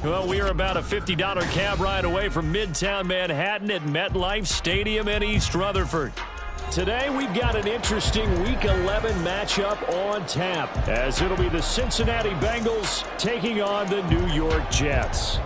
Well, we are about a $50 cab ride away from Midtown Manhattan at MetLife Stadium in East Rutherford. Today, we've got an interesting Week 11 matchup on tap, as it'll be the Cincinnati Bengals taking on the New York Jets.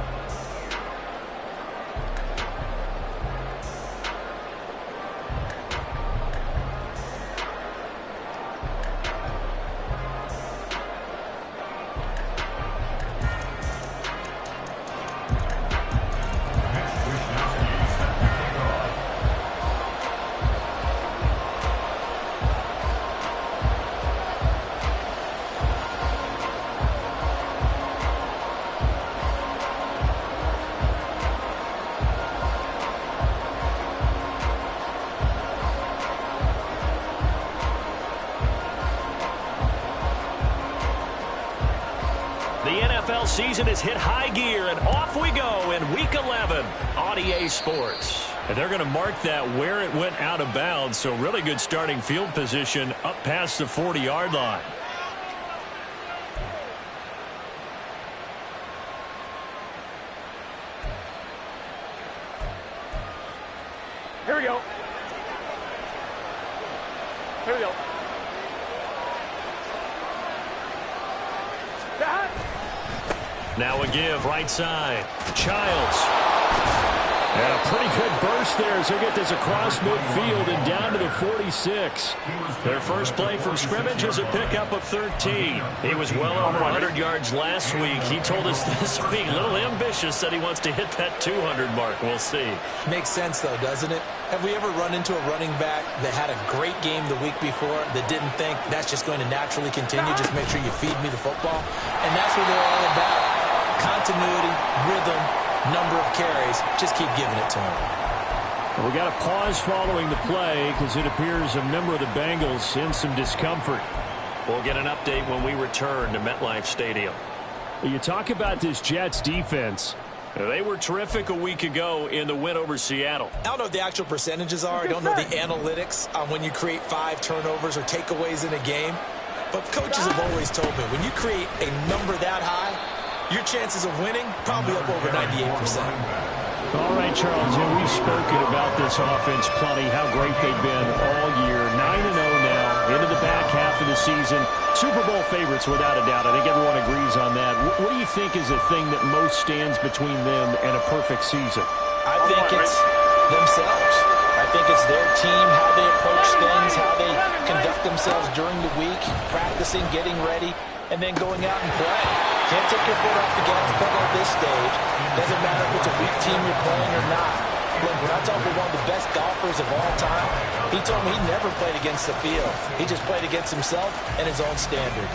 Season has hit high gear, and off we go in Week 11 on EA Sports. And they're going to mark that where it went out of bounds, so really good starting field position up past the 40-yard line. Here we go. Here we go. Now a give, right side. Childs. And a pretty good burst there as he'll get this across midfield and down to the 46. Their first play from scrimmage is a pickup of 13. He was well over 100 yards last week. He told us this week, a little ambitious, said he wants to hit that 200 mark. We'll see. Makes sense, though, doesn't it? Have we ever run into a running back that had a great game the week before that didn't think that's just going to naturally continue? Just make sure you feed me the football. And that's what they're all about. Continuity, rhythm, number of carries. Just keep giving it to him. We got a pause following the play because it appears a member of the Bengals in some discomfort. We'll get an update when we return to MetLife Stadium. You talk about this Jets defense. They were terrific a week ago in the win over Seattle. I don't know what the actual percentages are. I don't know the analytics on when you create 5 turnovers or takeaways in a game. But coaches have always told me when you create a number that high, your chances of winning probably up over 98%. All right, Charles, we've spoken about this offense plenty, how great they've been all year. 9-0 now, into the back half of the season. Super Bowl favorites, without a doubt. I think everyone agrees on that. What do you think is the thing that most stands between them and a perfect season? I think it's themselves. I think it's their team, how they approach things, how they conduct themselves during the week, practicing, getting ready, and then going out and playing. Can't take your foot off the gas pedal at this stage. Doesn't matter if it's a weak team you're playing or not. Look, when I talk with one of the best golfers of all time, he told me he never played against the field. He just played against himself and his own standard.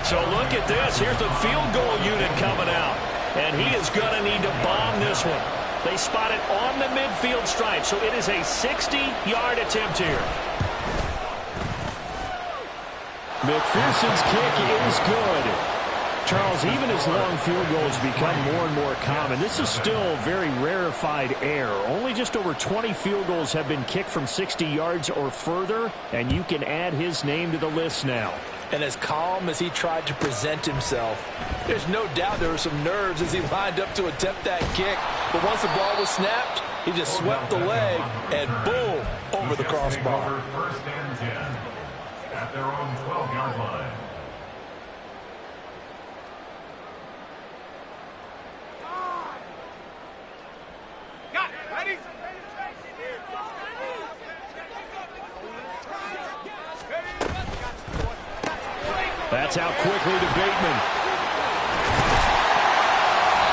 So look at this. Here's the field goal unit coming out. And he is going to need to bomb this one. They spot it on the midfield stripe, so it is a 60-yard attempt here. McPherson's kick is good. Charles, even as long field goals become more and more common, this is still very rarefied air. Only just over 20 field goals have been kicked from 60 yards or further, and you can add his name to the list now. And as calm as he tried to present himself, there's no doubt there were some nerves as he lined up to attempt that kick. But once the ball was snapped, he just swept the leg and boom, over the crossbar. First and 10 at their own 12-yard line. Got it. Ready? That's out quickly to Bateman.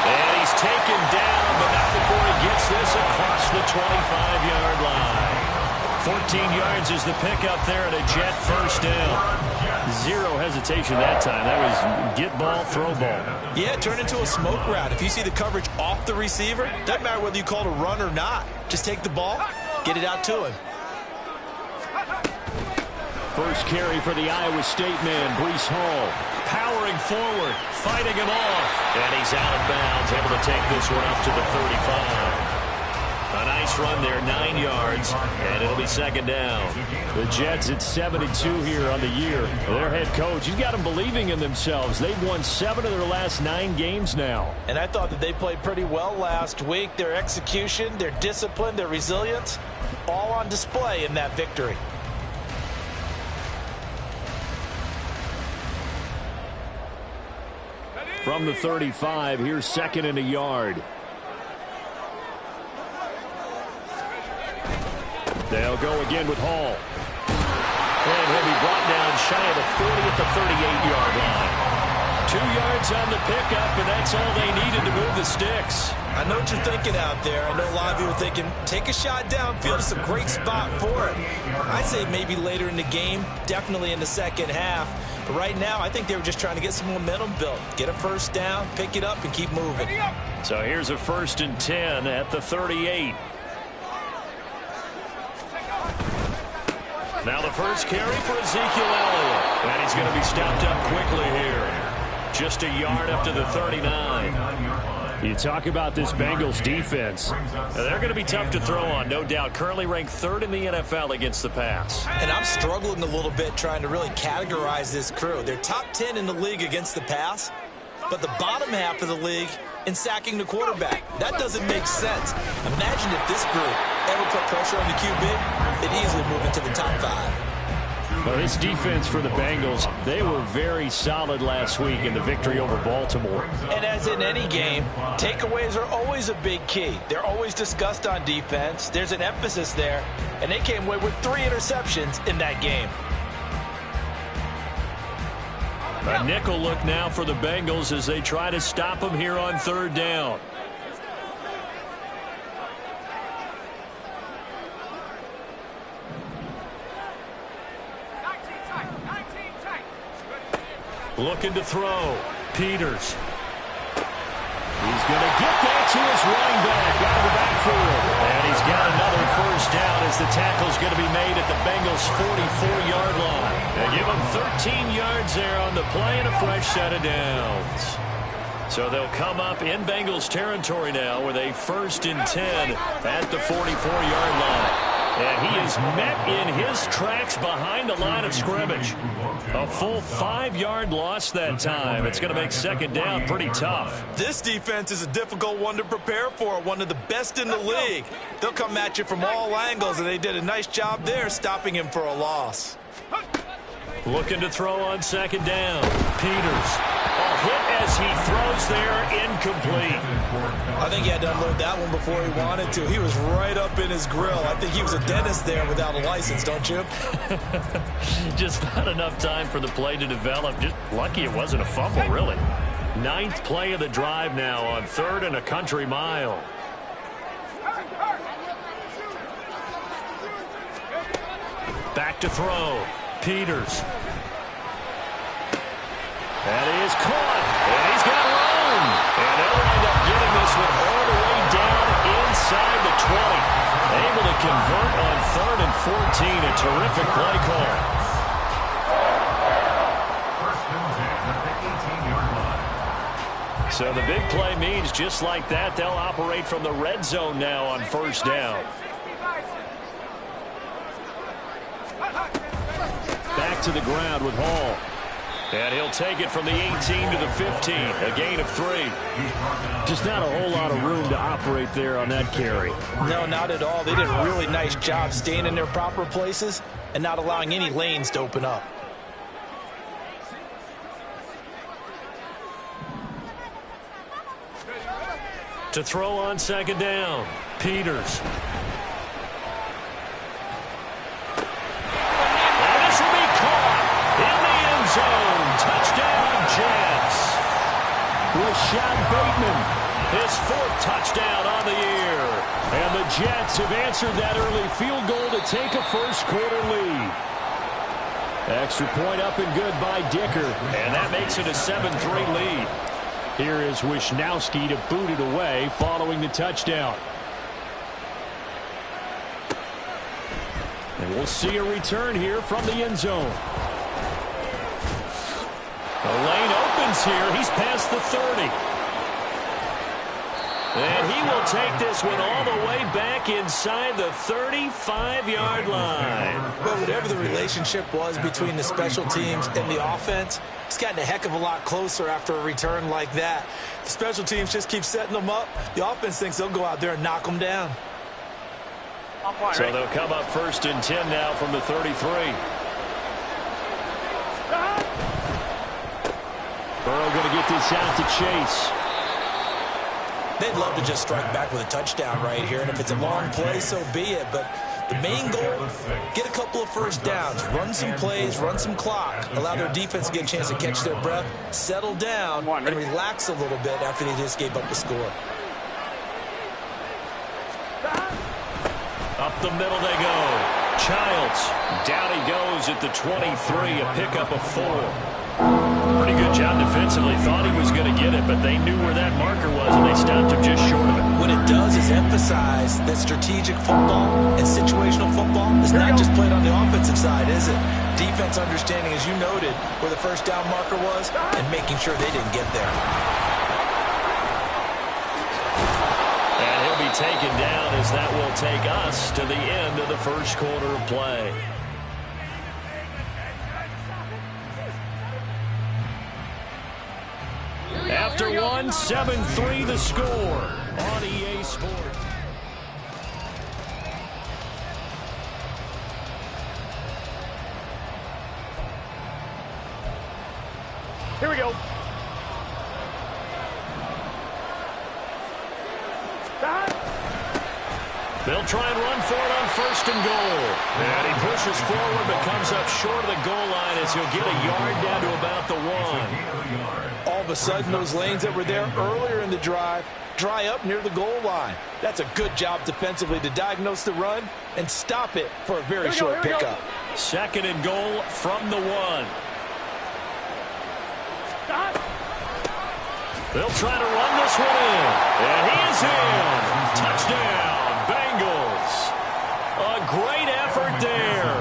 And he's taken down, but not before he gets this across the 25-yard line. 14 yards is the pickup there at a Jet first down. Zero hesitation that time. That was get ball, throw ball. Yeah, turn into a smoke route. If you see the coverage off the receiver, doesn't matter whether you call it a run or not. Just take the ball, get it out to him. First carry for the Iowa State man, Breece Hall. Powering forward, fighting him off. And he's out of bounds, able to take this one up to the 35. A Nice run there, 9 yards, and it'll be second down. The Jets at 7-2 here on the year. Their head coach, he's got them believing in themselves. They've won 7 of their last 9 games now. And I thought that they played pretty well last week. Their execution, their discipline, their resilience, all on display in that victory. From the 35, here's second and a yard. They'll go again with Hall. And he'll be brought down shy of the 40 at the 38-yard line. 2 yards on the pickup, and that's all they needed to move the sticks. I know what you're thinking out there. I know a lot of you are thinking, take a shot downfield. It's a great spot for it. I'd say maybe later in the game, definitely in the second half. But right now, I think they were just trying to get some momentum built. Get a first down, pick it up, and keep moving. So here's a 1st and 10 at the 38. Now the first carry for Ezekiel Elliott. And he's going to be stopped up quickly here. Just a yard up to the 39. You talk about this Bengals defense. They're going to be tough to throw on, no doubt. Currently ranked 3rd in the NFL against the pass. And I'm struggling a little bit trying to really categorize this crew. They're top 10 in the league against the pass, but the bottom half of the league in sacking the quarterback. That doesn't make sense. Imagine if this group ever put pressure on the QB, it'd easily move into the top 5. Well, this defense for the Bengals, they were very solid last week in the victory over Baltimore. And as in any game, takeaways are always a big key. They're always discussed on defense. There's an emphasis there, and they came away with 3 interceptions in that game. A nickel look now for the Bengals as they try to stop them here on 3rd down. Looking to throw. Peters. He's going to get that to his running back out of the backfield. And he's got another first down as the tackle's going to be made at the Bengals' 44-yard line. They give him 13 yards there on the play and a fresh set of downs. So they'll come up in Bengals territory now with a 1st and 10 at the 44-yard line. And he is met in his tracks behind the line of scrimmage. A full 5-yard loss that time. It's going to make 2nd down pretty tough. This defense is a difficult one to prepare for, one of the best in the league. They'll come at you from all angles, and they did a nice job there stopping him for a loss. Looking to throw on 2nd down. Peters. A hit as he throws there, incomplete. I think he had to unload that one before he wanted to. He was right up in his grill. I think he was a dentist there without a license, don't you? Just not enough time for the play to develop. Just lucky it wasn't a fumble, really. 9th play of the drive now on 3rd and a country mile. Back to throw. Peters. That is caught, and he's got room. And they'll wind up getting this one all the way down inside the 20. Able to convert on 3rd and 14. A terrific play call. So the big play means just like that, they'll operate from the red zone now on 1st down. Back to the ground with Hall. And he'll take it from the 18 to the 15, a gain of 3. Just not a whole lot of room to operate there on that carry. No, not at all. They did a really nice job staying in their proper places and not allowing any lanes to open up. To throw on 2nd down, Peters. And this will be caught in the end zone. Touchdown, Jets. Rashad Bateman, his 4th touchdown on the year. And the Jets have answered that early field goal to take a first-quarter lead. Extra point up and good by Dicker. And that makes it a 7-3 lead. Here is Wisnowski to boot it away following the touchdown. And we'll see a return here from the end zone. The lane opens here. He's past the 30. And he will take this one all the way back inside the 35-yard line. Well, whatever the relationship was between the special teams and the offense, it's gotten a heck of a lot closer after a return like that. The special teams just keep setting them up. The offense thinks they'll go out there and knock them down. So they'll come up 1st and 10 now from the 33. Burrow going to get this out to Chase. They'd love to just strike back with a touchdown right here, and if it's a long play, so be it. But the main goal, get a couple of first downs, run some plays, run some clock, allow their defense to get a chance to catch their breath, settle down, and relax a little bit after they just gave up the score. Up the middle they go. Childs. Down he goes at the 23, a pickup of 4. Pretty good job defensively. Thought he was going to get it, but they knew where that marker was, and they stopped him just short of it. What it does is emphasize that strategic football and situational football is not just played on the offensive side, is it? Defense understanding, as you noted, where the first down marker was and making sure they didn't get there. And he'll be taken down as that will take us to the end of the first quarter of play. After one, 7-3 the score on EA Sports. Here we go. They'll try and run for it on 1st and goal. And he pushes forward but comes up short of the goal line as he'll get a yard down to about the 1. All of a sudden, those lanes that were there earlier in the drive dry up near the goal line. That's a good job defensively to diagnose the run and stop it for a very short pickup. 2nd and goal from the 1. They'll try to run this one in. And he is in. Touchdown, Bengals. A great effort there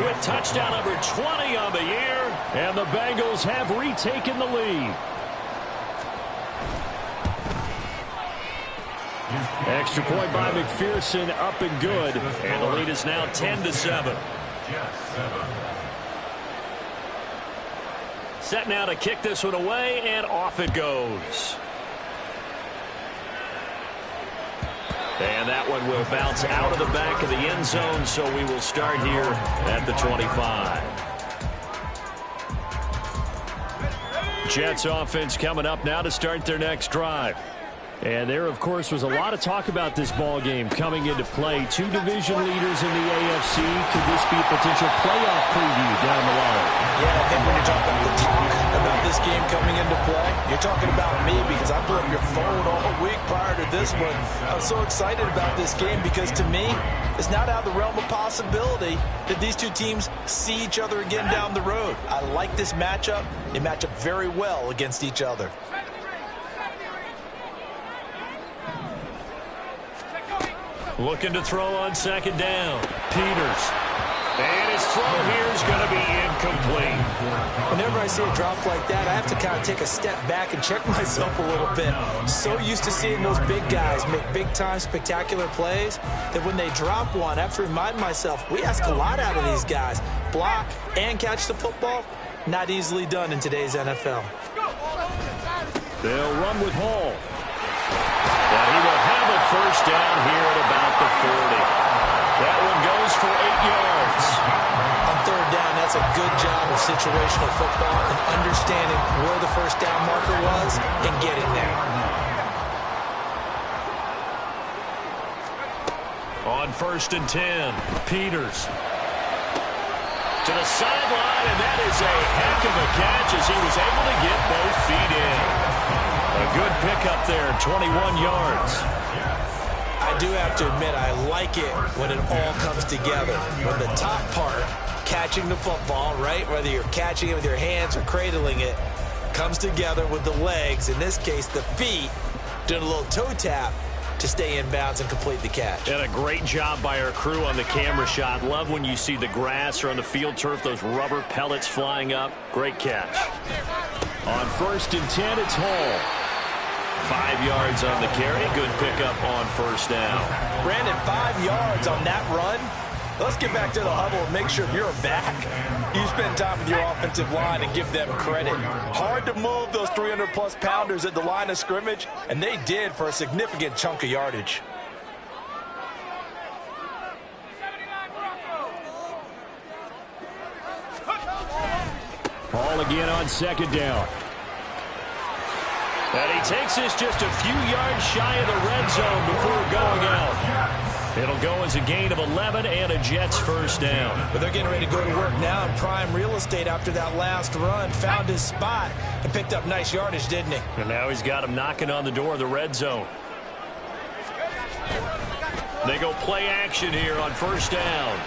with touchdown number 20 on the year. And the Bengals have retaken the lead. Extra point by McPherson, up and good. And the lead is now 10-7. Set now to kick this one away, and off it goes. And that one will bounce out of the back of the end zone, so we will start here at the 25. Jets offense coming up now to start their next drive. And there, of course, was a lot of talk about this ball game coming into play. 2 division leaders in the AFC. Could this be a potential playoff preview down the line? Yeah, I think when you're talking about the talk about this game coming into play, you're talking about me because I blew up your phone all week prior to this one. I'm so excited about this game because, to me, it's not out of the realm of possibility that these two teams see each other again down the road. I like this matchup. They match up very well against each other. Looking to throw on 2nd down. Peters. And his throw here is going to be incomplete. Whenever I see a drop like that, I have to kind of take a step back and check myself a little bit. So used to seeing those big guys make big-time spectacular plays that when they drop one, I have to remind myself, we ask a lot out of these guys. Block and catch the football, not easily done in today's NFL. They'll run with Hall. And he will have a first down here at about the 40. That one goes for 8 yards. On 3rd down, that's a good job of situational football and understanding where the first down marker was and getting there. On 1st and 10, Peters. To the sideline, and that is a heck of a catch as he was able to get both feet in. A good pickup there, 21 yards. I do have to admit, I like it when it all comes together. When the top part, catching the football, right, whether you're catching it with your hands or cradling it, comes together with the legs, in this case the feet, doing a little toe tap to stay in bounds and complete the catch. And a great job by our crew on the camera shot. Love when you see the grass or on the field turf, those rubber pellets flying up. Great catch. On 1st and 10, it's Hall. 5 yards on the carry. Good pickup on first down. Brandon, 5 yards on that run. Let's get back to the huddle and make sure you're back. You spend time with your offensive line and give them credit. Hard to move those 300-plus pounders at the line of scrimmage, and they did for a significant chunk of yardage. Ball again on second down. And he takes this just a few yards shy of the red zone before going out. It'll go as a gain of 11 and a Jets first down. But they're getting ready to go to work now in prime real estate after that last run. Found his spot and picked up nice yardage, didn't he? And now he's got him knocking on the door of the red zone. They go play action here on first down.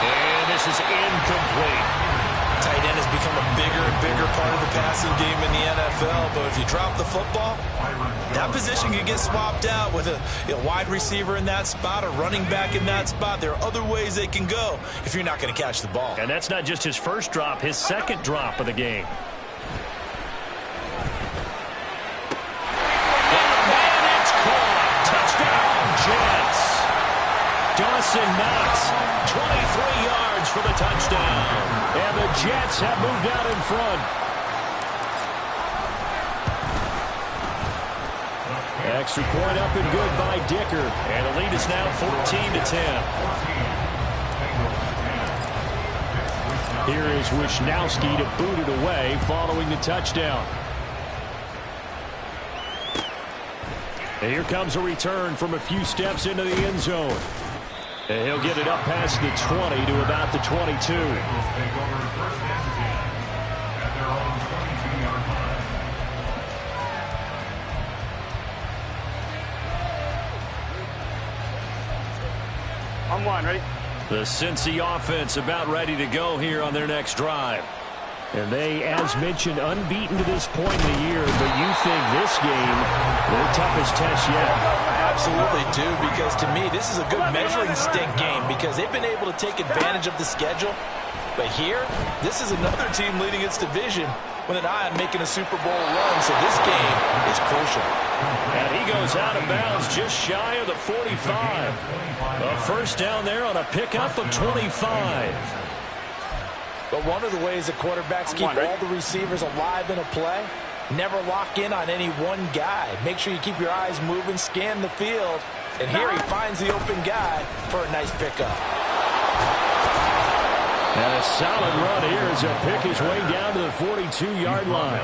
And this is incomplete. Tight end has become a bigger and bigger part of the passing game in the NFL, but if you drop the football, that position can get swapped out with a wide receiver in that spot, a running back in that spot. There are other ways they can go if you're not going to catch the ball. And that's not just his first drop, his second drop of the game. And it's caught. Touchdown, Jets. Dawson Knox, 23 yards for the touchdown. And the Jets have moved out in front. Extra point up and good by Dicker. And the lead is now 14-10. Here is Wisnowski to boot it away following the touchdown. And here comes a return from a few steps into the end zone. And he'll get it up past the 20 to about the 22. On one, ready? The Cincy offense about ready to go here on their next drive. And they, as mentioned, unbeaten to this point in the year, but you think this game, their toughest test yet. Absolutely do, because to me, this is a good measuring stick game because they've been able to take advantage of the schedule. But here, this is another team leading its division with an eye on making a Super Bowl run, so this game is crucial. And he goes out of bounds just shy of the 45. A first down there on a pickup of 25. But one of the ways that quarterbacks keep all the receivers alive in a play, never lock in on any one guy. Make sure you keep your eyes moving, scan the field. And here he finds the open guy for a nice pickup. And a solid run here as he'll pick his way down to the 42-yard line.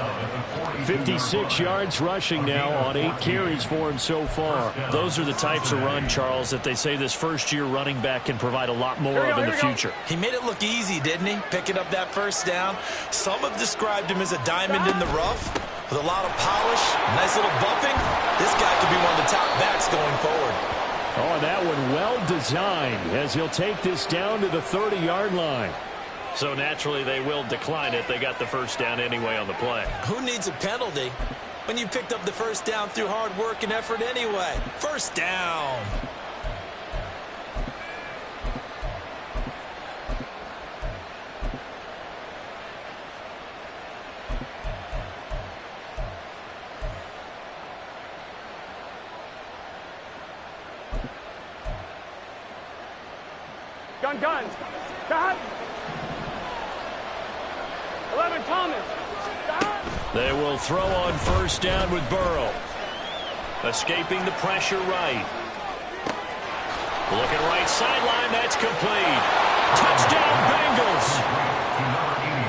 56 yards rushing now on 8 carries for him so far. Those are the types of run, Charles, that they say this first-year running back can provide a lot more of in the future. He made it look easy, didn't he? Picking up that first down. Some have described him as a diamond in the rough with a lot of polish, nice little bumping. This guy could be one of the top backs going forward. Oh, and that one well designed as he'll take this down to the 30-yard line. So naturally they will decline it. They got the first down anyway on the play. Who needs a penalty when you picked up the first down through hard work and effort anyway? First down. Guns. Stop. 11 Thomas. Stop. They will throw on first down with Burrow. Escaping the pressure right. Looking right sideline. That's complete. Touchdown Bengals.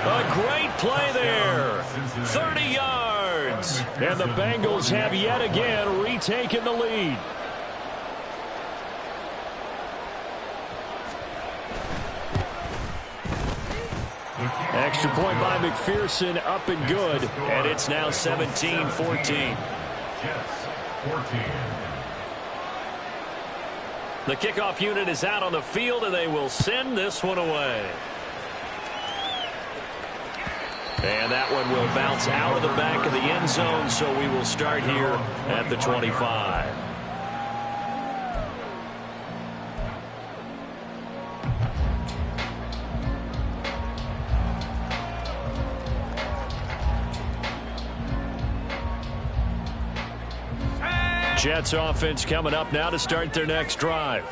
A great play there. 30 yards. And the Bengals have yet again retaken the lead. Extra point by McPherson, up and good. And it's now 17-14. Jets, 14. The kickoff unit is out on the field, and they will send this one away. And that one will bounce out of the back of the end zone, so we will start here at the 25. Jets offense coming up now to start their next drive.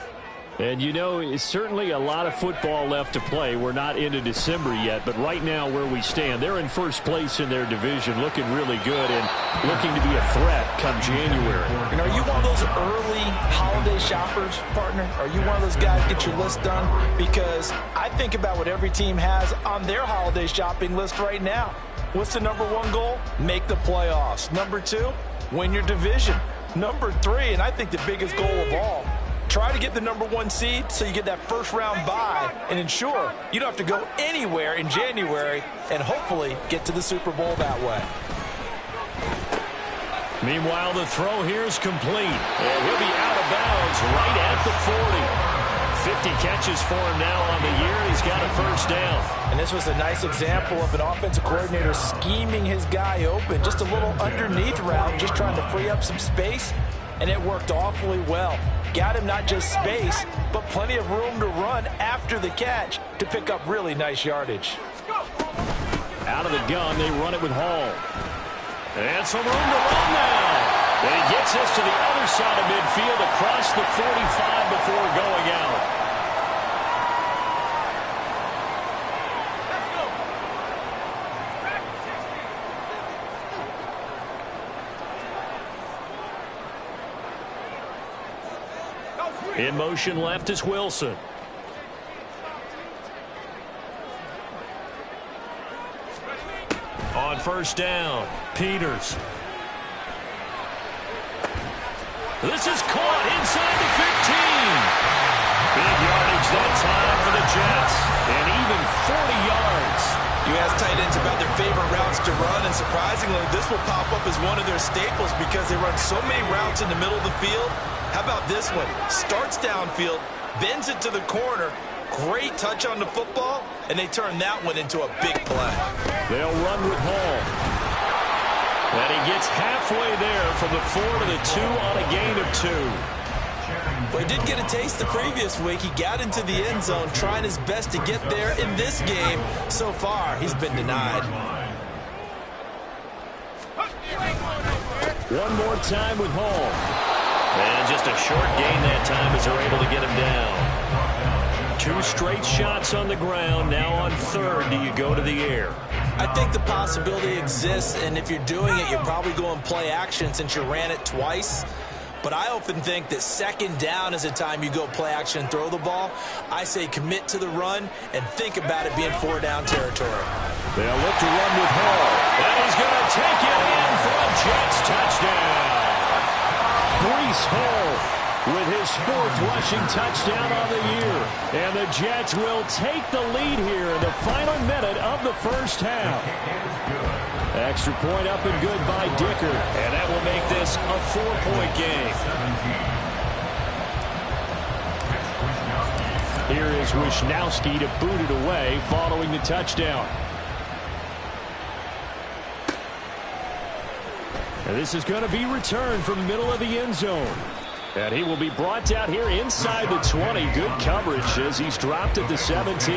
And, you know, it's certainly a lot of football left to play. We're not into December yet, but right now where we stand, they're in first place in their division, looking really good and looking to be a threat come January. And are you one of those early holiday shoppers, partner? Are you one of those guys get your list done? Because I think about what every team has on their holiday shopping list right now. What's the number one goal? Make the playoffs. Number two, win your division. Number three, and I think the biggest goal of all, try to get the number one seed so you get that first round bye and ensure you don't have to go anywhere in January and hopefully get to the Super Bowl that way. Meanwhile, the throw here is complete. And he'll be out of bounds right at the 40. 50 catches for him now on the year. He's got a first down. And this was a nice example of an offensive coordinator scheming his guy open. Just a little underneath route, just trying to free up some space, and it worked awfully well. Got him not just space, but plenty of room to run after the catch to pick up really nice yardage. Out of the gun, they run it with Hall. And some room to run now. And he gets this to the other side of midfield across the 45 before going out. In motion left is Wilson. On first down, Peters. This is caught inside the 15. Big yardage that time for the Jets. And even 40 yards. You ask tight ends about their favorite routes to run, and surprisingly, this will pop up as one of their staples because they run so many routes in the middle of the field. How about this one? Starts downfield, bends it to the corner, great touch on the football, and they turn that one into a big play. They'll run with Hall. And he gets halfway there from the 4 to the 2 on a gain of 2. Well, he did get a taste the previous week. He got into the end zone, trying his best to get there in this game. So far, he's been denied. One more time with Hall. And just a short gain that time as they're able to get him down. 2 straight shots on the ground. Now on third, do you go to the air? I think the possibility exists, and if you're doing it, you're probably going play action since you ran it twice. But I often think that second down is a time you go play action and throw the ball. I say commit to the run and think about it being 4-down territory. They'll look to run with Hall. And he's going to take it in for a Jets touchdown. Breece Hall with his 4th rushing touchdown on the year. And the Jets will take the lead here in the final minute of the first half. Extra point up and good by Dicker. And that will make this a 4-point game. Here is Wisnowski to boot it away following the touchdown. And this is going to be returned from the middle of the end zone. And he will be brought down here inside the 20. Good coverage as he's dropped at the 17.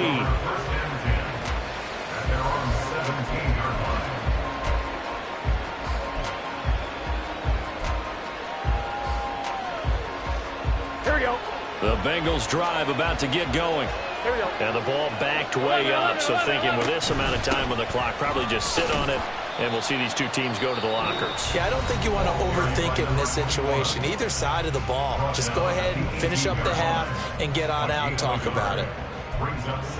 Here we go. The Bengals drive about to get going. Here we go. And the ball backed way up. So thinking with this amount of time on the clock, probably just sit on it. And we'll see these two teams go to the lockers. Yeah, I don't think you want to overthink it in this situation. Either side of the ball. Just go ahead and finish up the half and get on out and talk about it.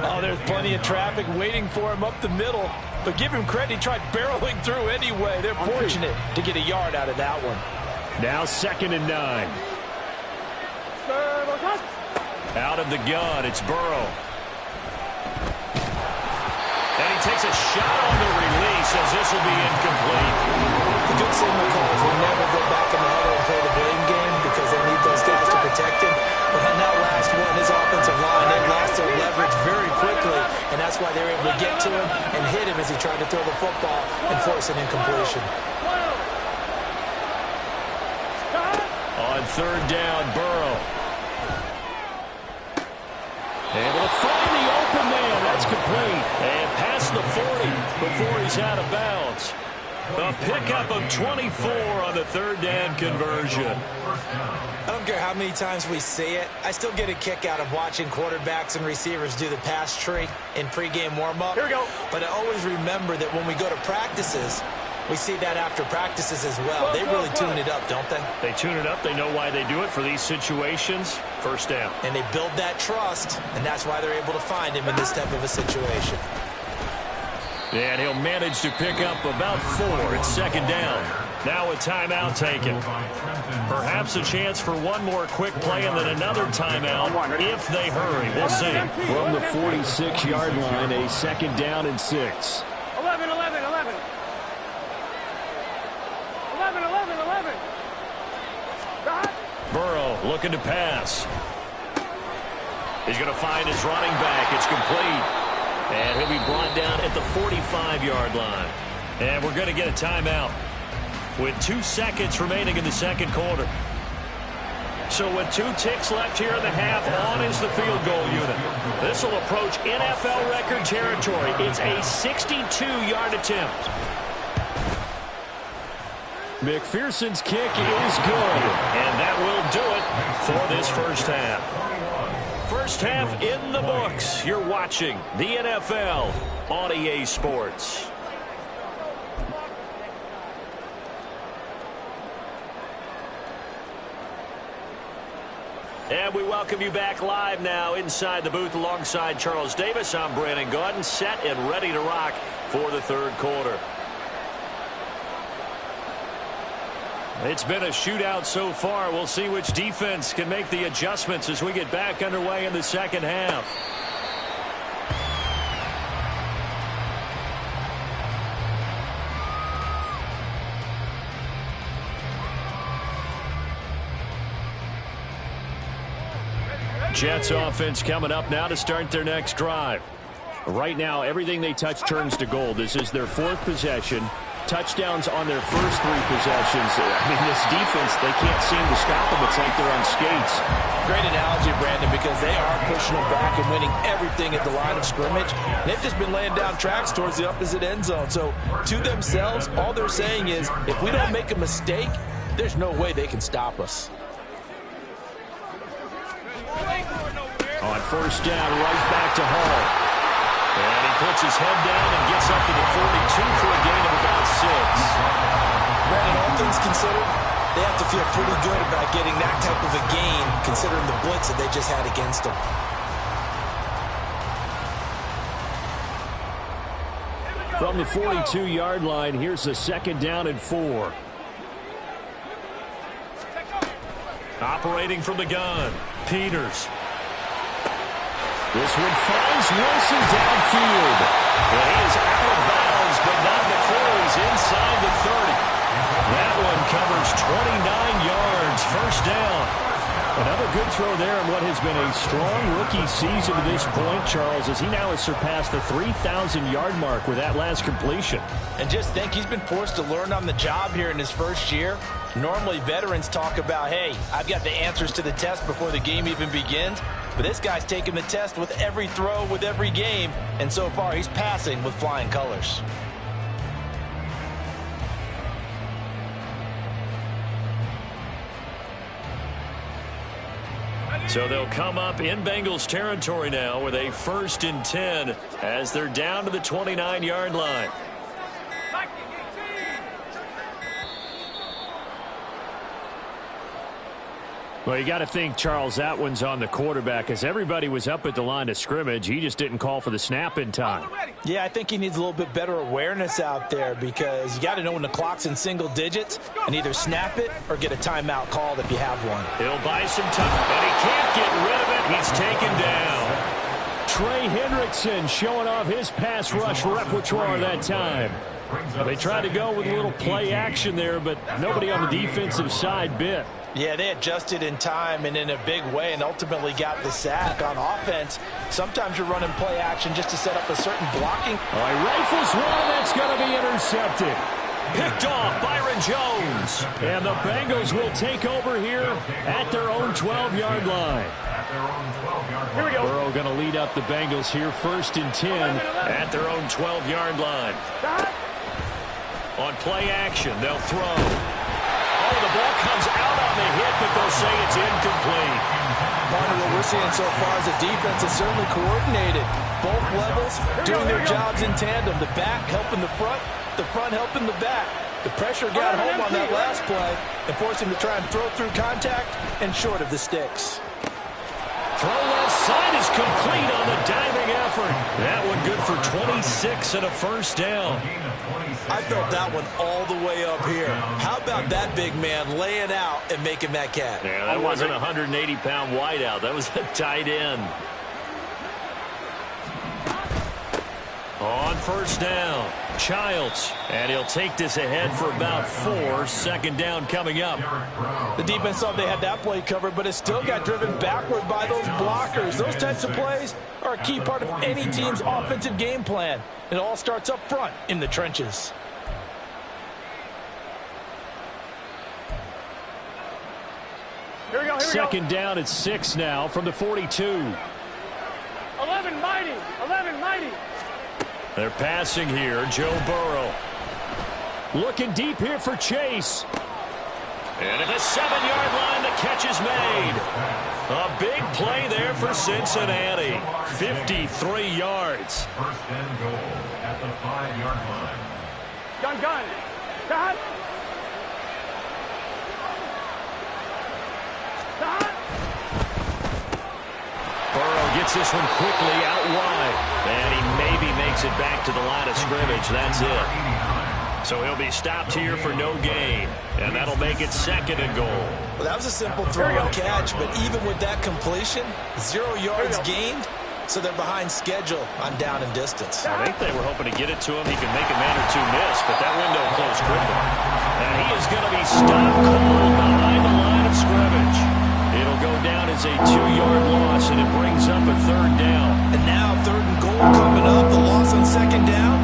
Oh, there's plenty of traffic waiting for him up the middle. But give him credit, he tried barreling through anyway. They're fortunate to get a yard out of that one. Now 2nd and 9. Out of the gun, it's Burrow. And he takes a shot on the release as this will be incomplete. The good signal calls will never go back in the huddle and play the blame game because they need those guys to protect him. But on that last one, his offensive line, they lost their leverage very quickly, and that's why they were able to get to him and hit him as he tried to throw the football and force an incompletion. On 3rd down, Burrow. Able to find the open man. That's complete. And past the 40 before he's out of bounds. A pickup of 24 on the third down conversion. I don't care how many times we see it. I still get a kick out of watching quarterbacks and receivers do the pass tree in pregame warm-up. Here we go. But I always remember that when we go to practices, we see that after practices as well. They really tune it up, don't they? They tune it up. They know why they do it for these situations. First down. And they build that trust, and that's why they're able to find him in this type of a situation. And he'll manage to pick up about 4. It's second down. Now a timeout taken. Perhaps a chance for one more quick play and then another timeout if they hurry. We'll see. From the 46-yard line, a second down and 6. 11, 11, 11. 11, 11, 11. Burrow looking to pass. He's going to find his running back. It's complete. And he'll be brought down at the 45-yard line. And we're going to get a timeout with 2 seconds remaining in the second quarter. So with 2 ticks left here in the half, on is the field goal unit. This will approach NFL record territory. It's a 62-yard attempt. McPherson's kick is good. And that will do it for this first half. First half in the books. You're watching the NFL on EA Sports. And we welcome you back live now inside the booth alongside Charles Davis. I'm Brandon Gaudin, set and ready to rock for the third quarter. It's been a shootout so far. We'll see which defense can make the adjustments as we get back underway in the second half. Jets offense coming up now to start their next drive. Right now, everything they touch turns to gold. This is their 4th possession. Touchdowns on their first 3 possessions. I mean, this defense, they can't seem to stop them. It's like they're on skates. Great analogy, Brandon, because they are pushing them back and winning everything at the line of scrimmage. They've just been laying down tracks towards the opposite end zone. So to themselves, all they're saying is, if we don't make a mistake, there's no way they can stop us. On first down, right back to Hall. And he puts his head down and gets up to the 42 for a gain of about 6. Brandon, all things considered, they have to feel pretty good about getting that type of a gain, considering the blitz that they just had against them. From the 42-yard line, here's a second down and 4. Operating from the gun, Peters. This one finds Wilson downfield. And he is out of bounds, but not before he's inside the 30. That one covers 29 yards. First down. Another good throw there in what has been a strong rookie season to this point, Charles, as he now has surpassed the 3,000-yard mark with that last completion. And just think, he's been forced to learn on the job here in his first year. Normally, veterans talk about, hey, I've got the answers to the test before the game even begins. But this guy's taking the test with every throw, with every game. And so far, he's passing with flying colors. So they'll come up in Bengals territory now with a 1st and 10 as they're down to the 29-yard line. Well, you got to think, Charles, that one's on the quarterback as everybody was up at the line of scrimmage. He just didn't call for the snap in time. Yeah, I think he needs a little bit better awareness out there because you got to know when the clock's in single digits and either snap it or get a timeout called if you have one. He'll buy some time, but he can't get rid of it. He's taken down. Trey Hendrickson showing off his pass rush repertoire that time. They tried to go with a little play action there, but nobody on the defensive side bit. Yeah, they adjusted in time and in a big way and ultimately got the sack. On offense, sometimes you're running play action just to set up a certain blocking. All right, rifles one, that's going to be intercepted. Picked off Byron Jones. And the Bengals will take over here at their own 12-yard line. Here we go. Burrow going to lead up the Bengals here, 1st and 10 at their own 12-yard line. On play action, they'll throw. Oh, the ball comes out on the hit, but they'll say it's incomplete. Part of what we're seeing so far is the defense is certainly coordinated. Both levels doing their jobs in tandem. The back helping the front helping the back. The pressure got home on that last play and forced him to try and throw through contact and short of the sticks. Throw left side is complete on the diving effort. That one good for 26 and a first down. I felt that one all the way up here. How about that big man laying out and making that catch? Yeah, that wasn't a 180-pound wideout. That was a tight end. On first down, Childs. And he'll take this ahead for about 4. Second down coming up. The defense thought they had that play covered, but it still got driven backward by those blockers. Those types of plays are a key part of any team's offensive game plan. It all starts up front in the trenches. Here we go. Second down at 6 now from the 42. 11 mighty. 11 mighty. They're passing here. Joe Burrow. Looking deep here for Chase. And at the 7-yard line, the catch is made. A big play there for Cincinnati. 53 yards. First and goal at the 5-yard line. Gun. Dot. Burrow gets this one quickly out wide. And he maybe makes it back to the line of scrimmage. That's it. So he'll be stopped here for no gain. And that'll make it second and goal. Well, that was a simple throw and catch, but even with that completion, 0 yards gained, so they're behind schedule on down and distance. I think they were hoping to get it to him. He could make a man or two miss, but that window closed quickly. And he is going to be stopped cold behind the line of scrimmage. It'll go down as a 2-yard loss, and it brings up a third down. And now third and goal coming up, the loss on second down.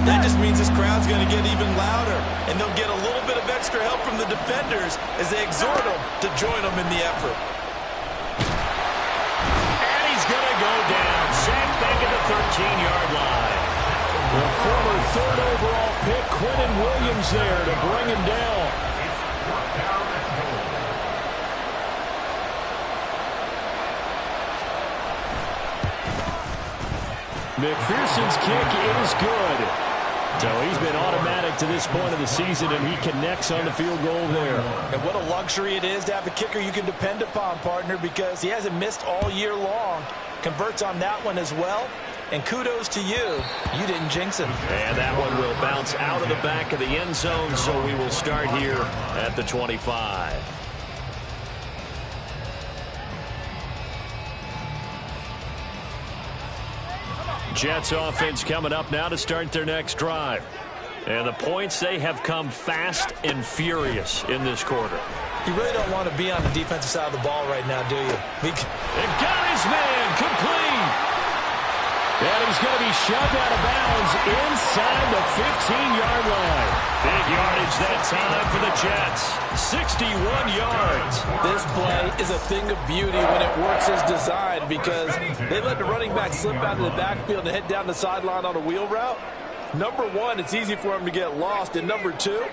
That just means this crowd's going to get even louder, and they'll get a little bit of extra help from the defenders as they exhort them to join them in the effort. And he's going to go down, sacked back at the 13-yard line. The former third overall pick, Quentin Williams, there to bring him down. McPherson's kick is good. So he's been automatic to this point of the season, and he connects on the field goal there. And what a luxury it is to have a kicker you can depend upon, partner, because he hasn't missed all year long. Converts on that one as well. And kudos to you. You didn't jinx him. And that one will bounce out of the back of the end zone, so we will start here at the 25. Jets offense coming up now to start their next drive. And the points, they have come fast and furious in this quarter. You really don't want to be on the defensive side of the ball right now, do you? And got his man complete. And he's going to be shoved out of bounds inside the 15-yard line. Big yardage that time for the Jets. 61 yards. This play is a thing of beauty when it works as designed because they let the running back slip out of the backfield and head down the sideline on a wheel route. Number one, it's easy for him to get lost. And number two,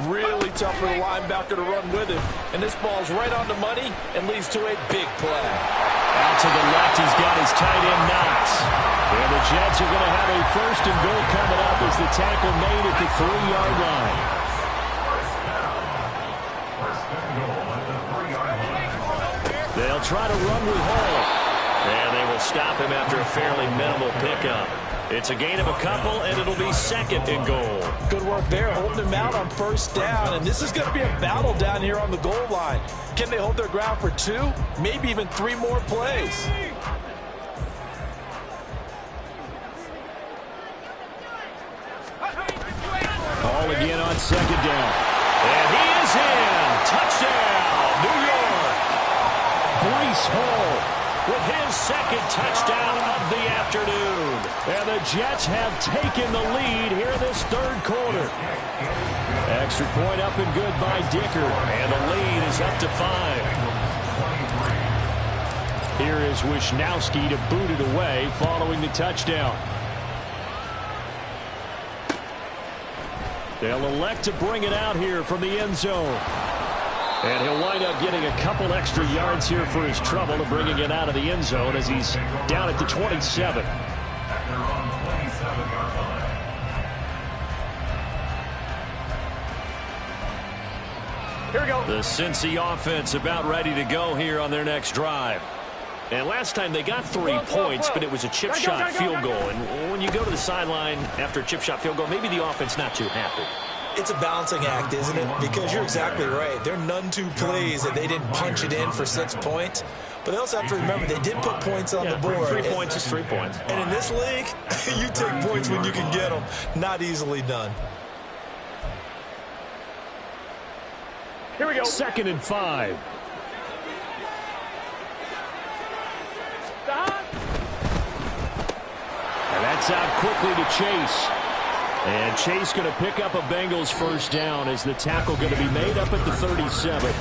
really tough for the linebacker to run with him. And this ball's right on the money and leads to a big play. Out to the left, he's got his tight end Knox. And the Jets are going to have a first and goal coming up as the tackle made at the 3-yard line. First and goal at the 3-yard line. They'll try to run with Hall. And they will stop him after a fairly minimal pickup. It's a gain of a couple, and it'll be second and goal. Good work there, holding him out on first down. And this is going to be a battle down here on the goal line. Can they hold their ground for 2, maybe even 3 more plays? Hall again on second down. And he is in. Touchdown, New York. Breece Hall with his second touchdown of the afternoon. And the Jets have taken the lead here in this third quarter. Extra point up and good by Dicker. And the lead is up to 5. Here is Wisnowski to boot it away following the touchdown. They'll elect to bring it out here from the end zone. And he'll wind up getting a couple extra yards here for his trouble to bringing it out of the end zone as he's down at the 27. Here we go. The Cincy offense about ready to go here on their next drive. And last time they got 3 points, but it was a chip shot field goal. And when you go to the sideline after a chip shot field goal, maybe the offense not too happy. It's a balancing act, isn't it? Because you're exactly right. They're none too pleased that they didn't punch it in for 6 points. But they also have to remember they did put points on the board. 3 points is 3 points. And in this league, you take points when you can get them. Not easily done. Here we go. 2nd and 5. And that's out quickly to Chase. And Chase going to pick up a Bengals first down as the tackle going to be made up at the 37.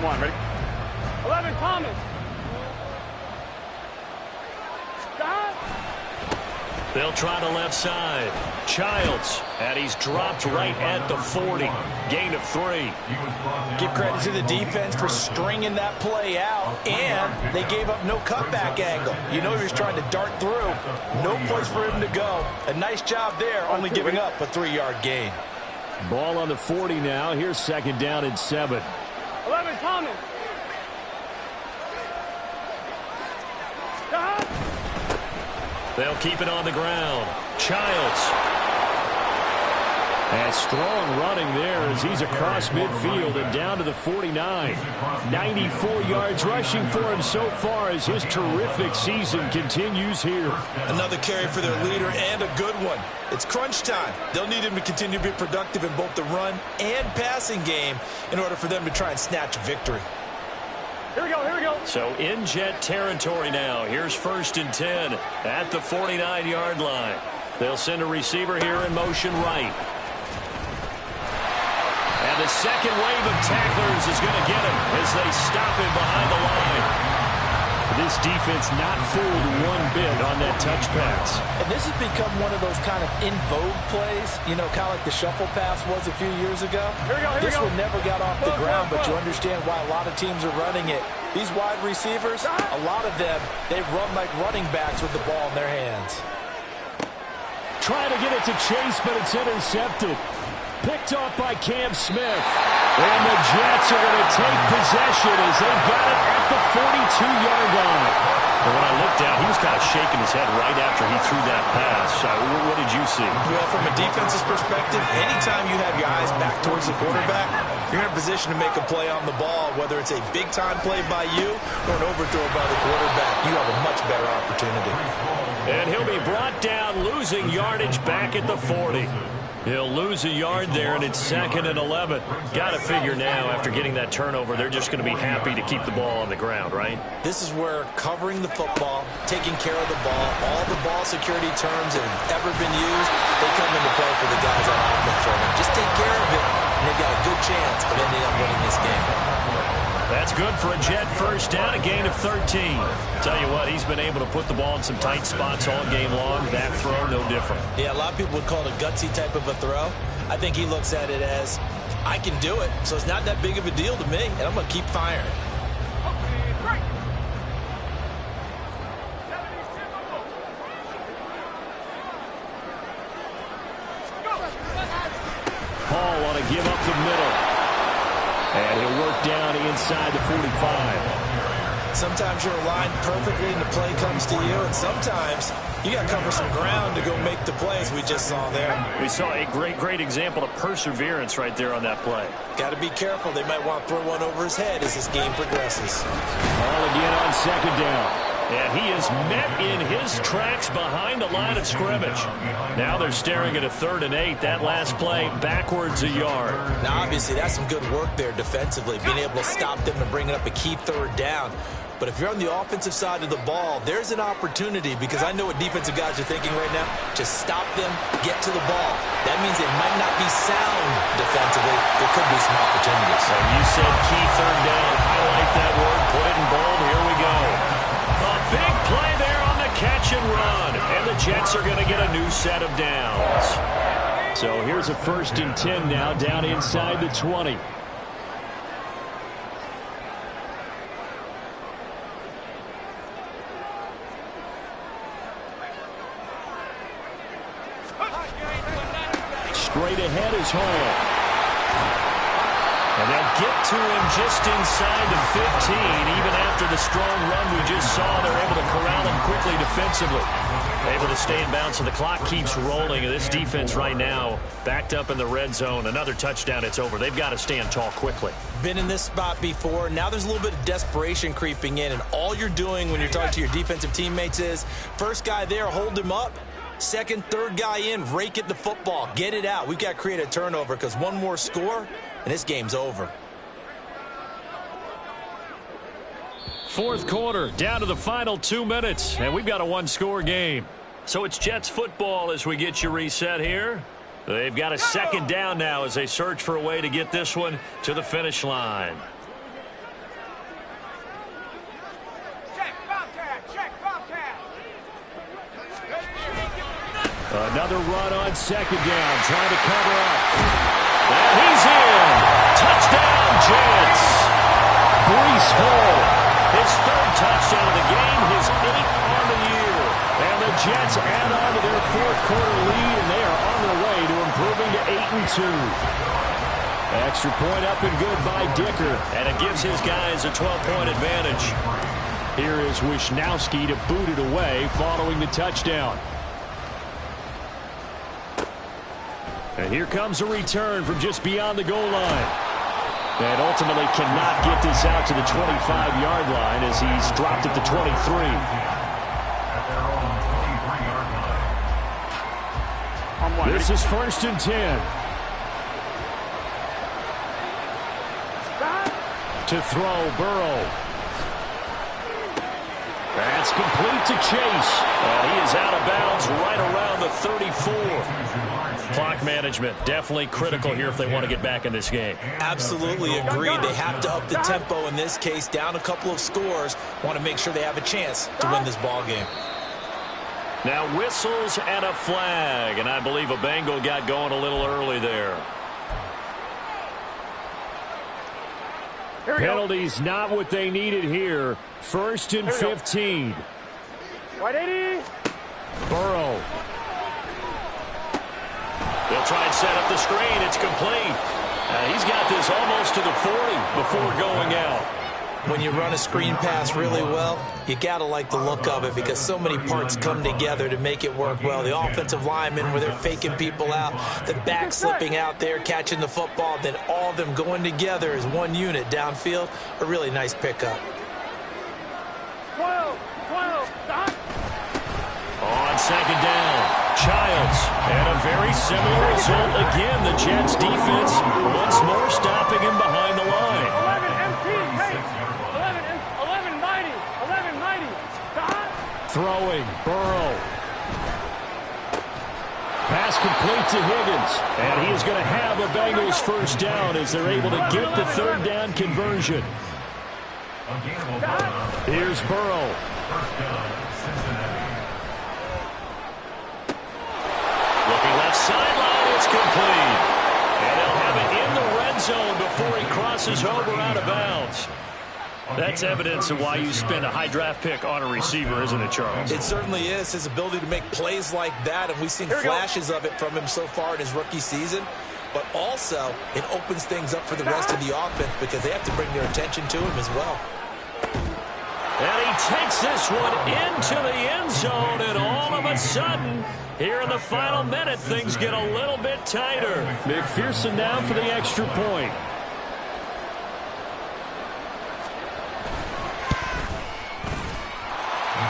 One, ready? 11, Thomas. They'll try the left side. Childs, and he's dropped right at the 40. Gain of 3. Give credit to the defense for stringing that play out, and they gave up no cutback angle. You know he was trying to dart through. No place for him to go. A nice job there, only giving up a 3-yard gain. Ball on the 40 now. Here's 2nd down and 7. 11, Thomas. They'll keep it on the ground. Childs. And strong running there as he's across midfield and down to the 49. 94 yards rushing for him so far as his terrific season continues here. Another carry for their leader and a good one. It's crunch time. They'll need him to continue to be productive in both the run and passing game in order for them to try and snatch a victory. Here we go, here we go. So in jet territory now. Here's 1st and 10 at the 49-yard line. They'll send a receiver here in motion right. And the second wave of tacklers is going to get him as they stop him behind the line. This defense not fooled one bit on that touch pass. And this has become one of those kind of in vogue plays, you know, kind of like the shuffle pass was a few years ago. Here we go, here this we go. one never got off the ground, but you understand why a lot of teams are running it. These wide receivers, a lot of them, they run like running backs with the ball in their hands. Trying to get it to Chase, but it's intercepted. Picked off by Cam Smith. And the Jets are going to take possession as they've got it at the 42-yard line. And when I looked down, he was kind of shaking his head right after he threw that pass. What did you see? Well, from a defense's perspective, anytime you have your eyes back towards the quarterback, you're in a position to make a play on the ball, whether it's a big-time play by you or an overthrow by the quarterback. You have a much better opportunity. And he'll be brought down, losing yardage back at the 40. He'll lose a yard there, and it's 2nd and 11. Got to figure now, after getting that turnover, they're just going to be happy to keep the ball on the ground, right? This is where covering the football, taking care of the ball, all the ball security terms that have ever been used, they come into play for the guys on offense right now. Just take care of it, and they've got a good chance of ending up winning this game. That's good for a Jet first down, a gain of 13. Tell you what, he's been able to put the ball in some tight spots all game long. That throw, no different. Yeah, a lot of people would call it a gutsy type of a throw. I think he looks at it as, I can do it, so it's not that big of a deal to me, and I'm going to keep firing. Paul want to give up the middle. And he'll work down inside the 45. Sometimes you're aligned perfectly and the play comes to you, and sometimes you got to cover some ground to go make the plays we just saw there. We saw a great example of perseverance right there on that play. Got to be careful. They might want to throw one over his head as this game progresses. Ball again on 2nd down. And he is met in his tracks behind the line of scrimmage. Now they're staring at a 3rd and 8. That last play backwards a yard. Now, obviously, that's some good work there defensively, being able to stop them and bring it up a key 3rd down. But if you're on the offensive side of the ball, there's an opportunity, because I know what defensive guys are thinking right now. Just stop them, get to the ball. That means it might not be sound defensively. There could be some opportunities. And you said key third down. Highlight that word. Put it in bold. Here we go. A big play there on the catch and run. And the Jets are going to get a new set of downs. So here's a 1st and 10 now, down inside the 20. Straight ahead is Hall. And they'll get to him just inside the 15. Even after the strong run we just saw, they're able to corral him quickly defensively. Able to stay in bounds, and the clock keeps rolling. And this defense right now, backed up in the red zone. Another touchdown, it's over. They've got to stand tall quickly. Been in this spot before. Now there's a little bit of desperation creeping in. And all you're doing when you're talking to your defensive teammates is, first guy there, hold him up. Second, third guy in, rake at the football. Get it out. We've got to create a turnover, because one more score, and this game's over. 4th quarter, down to the final 2 minutes, and we've got a one-score game. So it's Jets football as we get you reset here. They've got a 2nd down now as they search for a way to get this one to the finish line. Another run on 2nd down, trying to cover up. And he's in. Touchdown, Jets. Breece Hall, His 3rd touchdown of the game, his 8th on the year. and the Jets add on to their 4th quarter lead, and they are on their way to improving to 8-2. Extra point up and good by Dicker. And it gives his guys a 12-point advantage. Here is Wisnowski to boot it away following the touchdown. And here comes a return from just beyond the goal line. And ultimately cannot get this out to the 25-yard line as he's dropped at the 23. This is 1st and 10. To throw, Burrow. That's complete to Chase. And he is out of bounds right around the 34. Clock management definitely critical here if they want to get back in this game. Absolutely agreed. They have to up the tempo in this case, down a couple of scores. Want to make sure they have a chance to win this ball game. Now whistles and a flag, and I believe a Bengal got going a little early there. Penalties not what they needed here. 1st and 15. White 80. Burrow. They'll try and set up the screen. It's complete. He's got this almost to the 40 before going out. When you run a screen pass really well, you got to like the look of it, because so many parts come together to make it work well. The offensive linemen, where they're faking people out, the back slipping out there, catching the football, then all of them going together as one unit downfield. A really nice pickup. 12. Stop. On 2nd down, Childs. And a very similar result again. The Jets defense once more stopping him behind the line. 11 MT. Hey. 11 mighty. 11 mighty. Stop. Throwing, Burrow. Pass complete to Higgins. And he is going to have a Bengals 1st down as they're able to get the 3rd down conversion. Here's Burrow. Looking left sideline, it's complete. And they'll have it in the red zone before he crosses over out of bounds. That's evidence of why you spend a high draft pick on a receiver, isn't it, Charles? It certainly is. His ability to make plays like that, and we've seen flashes of it from him so far in his rookie season. But also, it opens things up for the rest of the offense, because they have to bring their attention to him as well. And he takes this one into the end zone, and all of a sudden, here in the final minute, things get a little bit tighter. McPherson now for the extra point.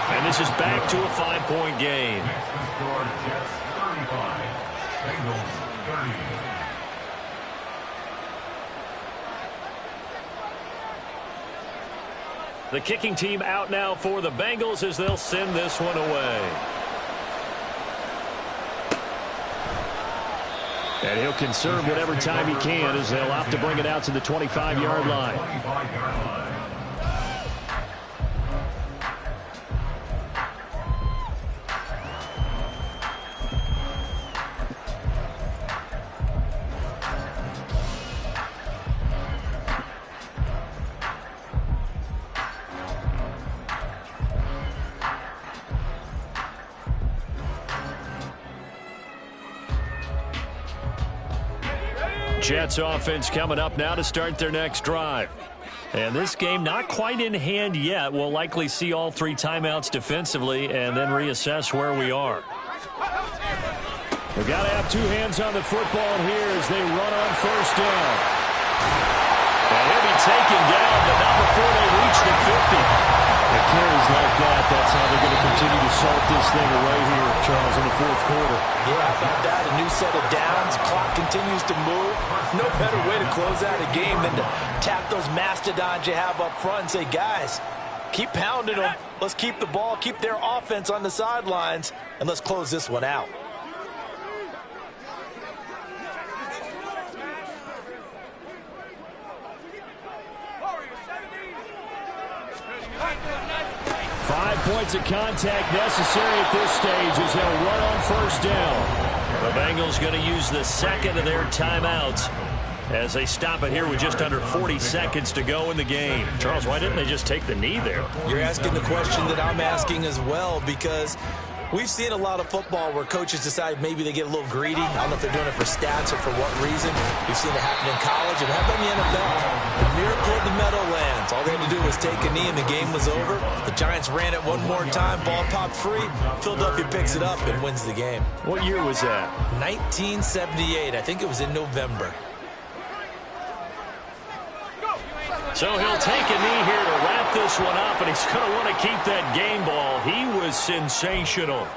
And this is back to a 5-point game. Next to score, Jets 35, Bengals 30. The kicking team out now for the Bengals as they'll send this one away. And he'll conserve whatever time he can as they'll opt to bring it out to the 25-yard line. 25-yard line. Jets offense coming up now to start their next drive. And this game not quite in hand yet. We'll likely see all 3 timeouts defensively and then reassess where we are. We've got to have 2 hands on the football here as they run on first down. And he'll be taken down, but not before they reach the 50. The carries like that, that's how they're going to continue to salt this thing away here, Charles, in the 4th quarter. Yeah, how about that? A new set of downs. Clock continues to move. No better way to close out a game than to tap those mastodons you have up front and say, guys, keep pounding them. Let's keep the ball, keep their offense on the sidelines, and let's close this one out. Points of contact necessary at this stage as they'll run on first down. The Bengals going to use the second of their timeouts as they stop it here with just under 40 seconds to go in the game. Charles, why didn't they just take the knee there? You're asking the question that I'm asking as well, because we've seen a lot of football where coaches decide maybe they get a little greedy. I don't know if they're doing it for stats or for what reason. We've seen it happen in college and happen in the NFL. The miracle of the Meadowlands. All they had to do was take a knee and the game was over. The Giants ran it one more time. Ball popped free. Philadelphia picks it up and wins the game. What year was that? 1978. I think it was in November. So he'll take a knee here to wrap this one up, and he's going to want to keep that game ball. He was sensational.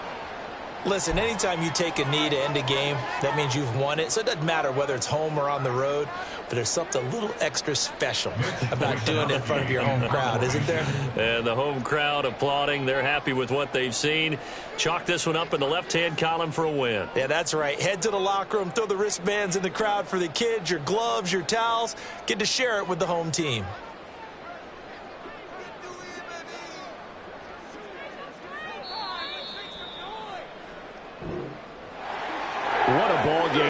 Listen, anytime you take a knee to end a game, that means you've won it. So it doesn't matter whether it's home or on the road, but there's something a little extra special about doing it in front of your home crowd, isn't there? And the home crowd applauding. They're happy with what they've seen. Chalk this one up in the left-hand column for a win. Yeah, that's right. Head to the locker room, throw the wristbands in the crowd for the kids, your gloves, your towels. Get to share it with the home team.